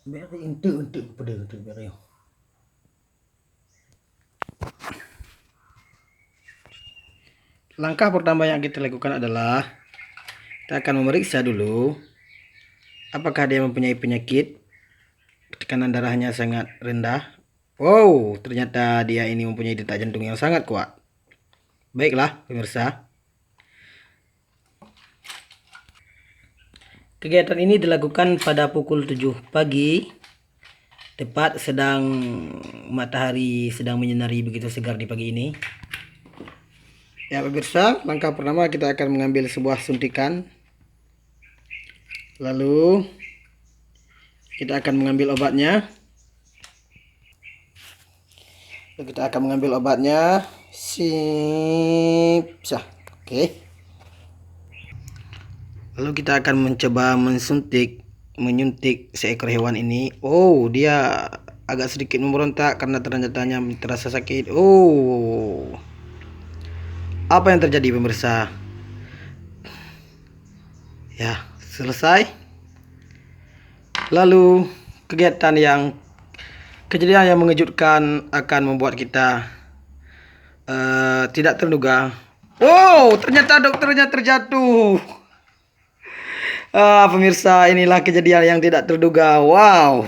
Beri untuk pada untuk beri. Langkah pertama yang kita lakukan adalah kita akan memeriksa dulu apakah dia mempunyai penyakit. Tekanan darahnya sangat rendah. Wow, ternyata dia ini mempunyai detak jantung yang sangat kuat. Baiklah, pemirsa. Kegiatan ini dilakukan pada pukul 7 pagi. Tepat sedang matahari sedang menyinari begitu segar di pagi ini. Ya pemirsa, langkah pertama kita akan mengambil sebuah suntikan. Lalu kita akan mengambil obatnya. Kita akan mengambil obatnya. Sip. Oke. Lalu kita akan mencoba menyuntik seekor hewan ini. Oh, dia agak sedikit memberontak karena ternyata terasa sakit. Oh. Apa yang terjadi pemirsa? Ya, selesai. Lalu kejadian yang mengejutkan akan membuat kita tidak terduga. Oh, ternyata dokternya terjatuh. Pemirsa, inilah kejadian yang tidak terduga. Wow.